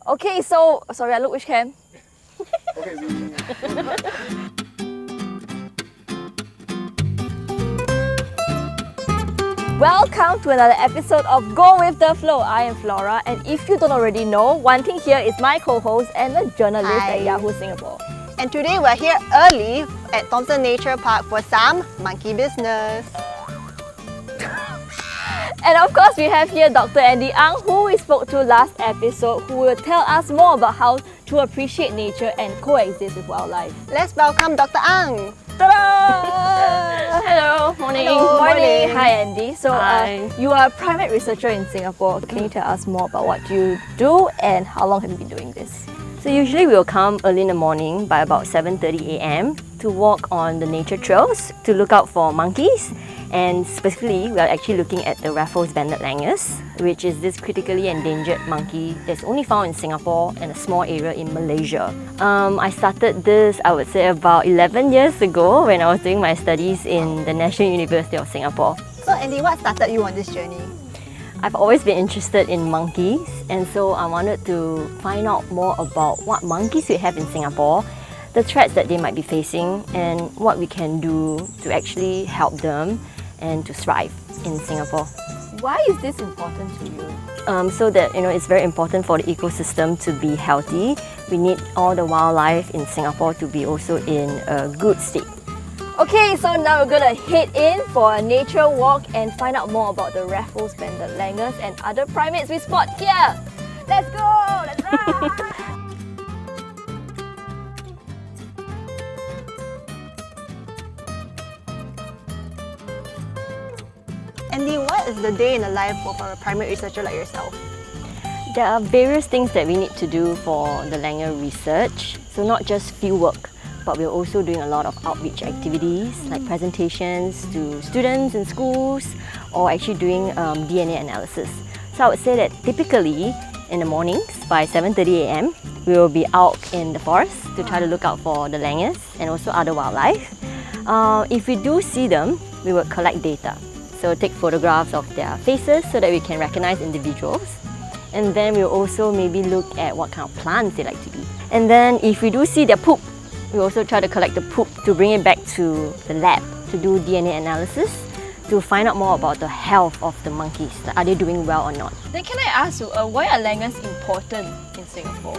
Okay, so sorry, I look which cam? Okay, Welcome to another episode of Go With The Flo. I am Flora, and if you don't already know, Wan Ting here is my co-host and a journalist Hi. at Yahoo Singapore. And today we're here early at Thomson Nature Park for some monkey business. And of course, we have here Dr. Andie Ang, who we spoke to last episode, who will tell us more about how to appreciate nature and coexist with wildlife. Let's welcome Dr. Ang. Ta-da! Hello, morning. Hello. Morning. Morning. Hi, Andy. So, Hi. you are a primate researcher in Singapore. Can you tell us more about what you do and how long have you been doing this? So usually we'll come early in the morning by about 7:30 a.m. to walk on the nature trails to look out for monkeys. And specifically, we are actually looking at the Raffles banded langurs, which is this critically endangered monkey that's only found in Singapore and a small area in Malaysia. I started this, I would say, about 11 years ago when I was doing my studies in the National University of Singapore. So Andy, what started you on this journey? I've always been interested in monkeys, and so I wanted to find out more about what monkeys we have in Singapore, the threats that they might be facing, and what we can do to actually help them and to thrive in Singapore. Why is this important to you? So that it's very important for the ecosystem to be healthy. We need all the wildlife in Singapore to be also in a good state. Okay, so now we're gonna head in for a nature walk and find out more about the Raffles banded langurs and other primates we spot here. Let's go! Let's run! Andy, what is the day in the life of a primate researcher like yourself? There are various things that we need to do for the langur research. So not just field work, but we're also doing a lot of outreach activities like presentations to students in schools or actually doing DNA analysis. So I would say that typically in the mornings by 7:30 a.m. we will be out in the forest to try to look out for the langurs and also other wildlife. If we do see them, we will collect data. So take photographs of their faces so that we can recognize individuals. And then we'll also maybe look at what kind of plants they like to eat. And then if we do see their poop, we also try to collect the poop to bring it back to the lab to do DNA analysis to find out more about the health of the monkeys. Are they doing well or not? Then can I ask you, why are langurs important in Singapore?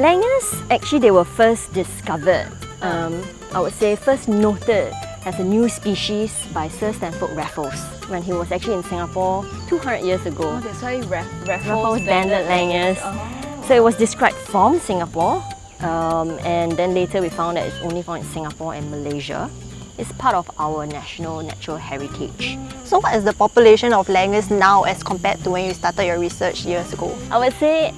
Langurs, actually they were first discovered, I would say first noted as a new species by Sir Stanford Raffles when he was actually in Singapore 200 years ago. Oh, that's why Raffles banded langurs. So it was described from Singapore, and then later we found that it's only found in Singapore and Malaysia. It's part of our national natural heritage. So what is the population of langurs now as compared to when you started your research years ago? I would say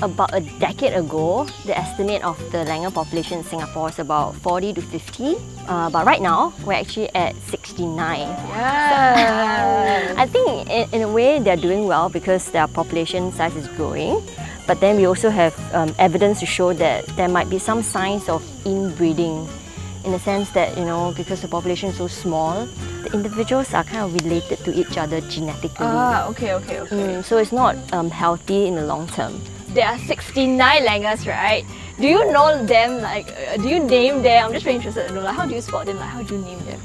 about a decade ago, the estimate of the langur population in Singapore is about 40 to 50. But right now, we're actually at 69. Yeah. I think in a way they're doing well because their population size is growing. But then we also have evidence to show that there might be some signs of inbreeding in the sense that, because the population is so small, the individuals are kind of related to each other genetically. Okay. So it's not healthy in the long term. There are 69 langurs, right? Do you know them, do you name them? I'm just very interested to know, how do you spot them, how do you name them?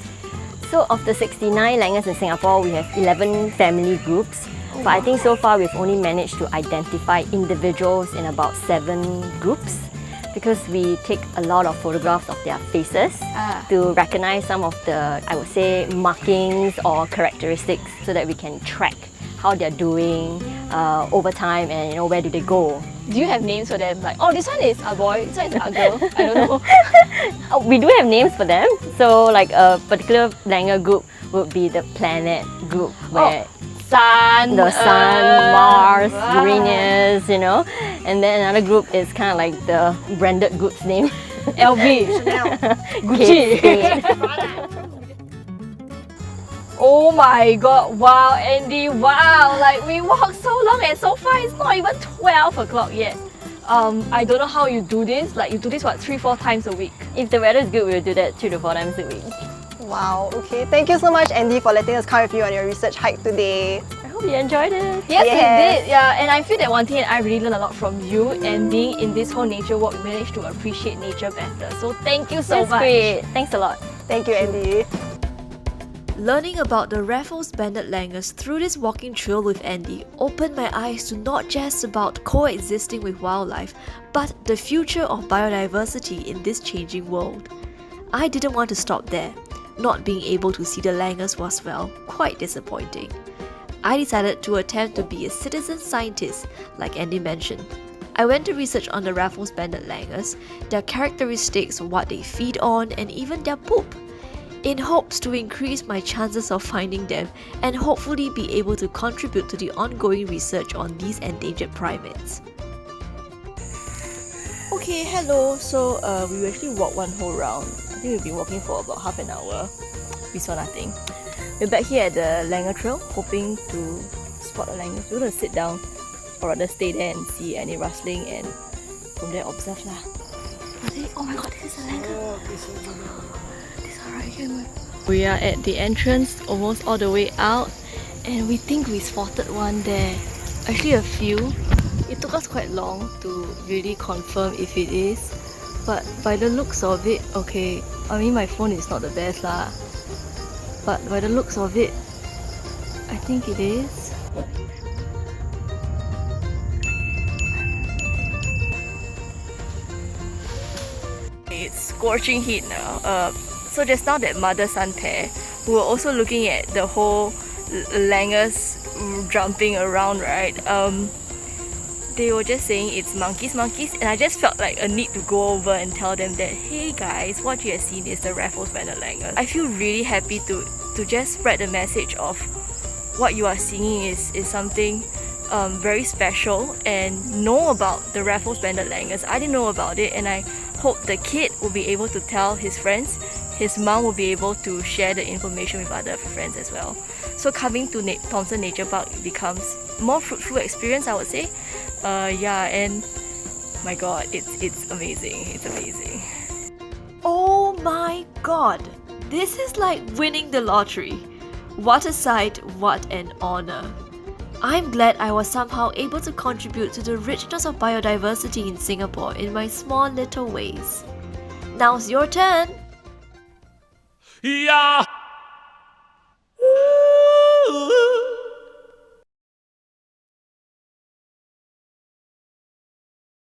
So of the 69 langurs in Singapore, we have 11 family groups. But I think so far we've only managed to identify individuals in about 7 groups because we take a lot of photographs of their faces to recognize some of the, I would say, markings or characteristics so that we can track how they're doing over time and where do they go. Do you have names for them? This one is a boy, this one is a girl. I don't know. We do have names for them. So like a particular langur group would be the planet group where Sun, the Sun, Mars, wow. Uranus, and then another group is kind of like the branded goods name. LV, Chanel. Gucci. Oh my god, wow, Andy, wow, we walked so long and so far it's not even 12 o'clock yet. I don't know how you do this, you do this 3-4 times a week? If the weather is good, we'll do that 2 to 4 times a week. Wow, okay. Thank you so much, Andy, for letting us come with you on your research hike today. I hope You enjoyed it? Yes, we Yes. did. Yeah, and I feel that one thing I really learned a lot from you, and being in this whole nature walk, we managed to appreciate nature better. So thank you so That's much. great. Thanks a lot. Thank you, Andie. Learning about the Raffles banded langurs through this walking trail with Andie opened my eyes to not just about coexisting with wildlife, but the future of biodiversity in this changing world. I didn't want to stop there. Not being able to see the langurs was, well, quite disappointing. I decided to attempt to be a citizen scientist, like Andie mentioned. I went to research on the Raffles banded langurs, their characteristics, what they feed on, and even their poop, in hopes to increase my chances of finding them and hopefully be able to contribute to the ongoing research on these endangered primates. Okay, hello. So we actually walked one whole round. I think we've been walking for about half an hour. We saw nothing. We're back here at the langur trail, hoping to spot a langur. We're going to sit down, or rather stay there and see any rustling, and from there observe lah. Oh my god, this is a langur. This is right here. We are at the entrance, almost all the way out, and we think we spotted one there. Actually, a few. It took us quite long to really confirm if it is, but by the looks of it, okay, I mean my phone is not the best lah, but by the looks of it, I think it is. It's scorching heat now. So just now that mother-son pair, we were also looking at the whole langurs jumping around, right? They were just saying it's monkeys, and I just felt like a need to go over and tell them that, hey guys, what you have seen is the Raffles banded langur. I feel really happy to just spread the message of what you are seeing is something very special, and know about the Raffles banded langurs. I didn't know about it, and I hope the kid will be able to tell his friends. His mom will be able to share the information with other friends as well. So coming to Thomson Nature Park becomes more fruitful experience, I would say. Yeah, and my god, it's amazing. It's amazing. Oh my god! This is like winning the lottery. What a sight, what an honor. I'm glad I was somehow able to contribute to the richness of biodiversity in Singapore in my small little ways. Now's your turn! Yeah!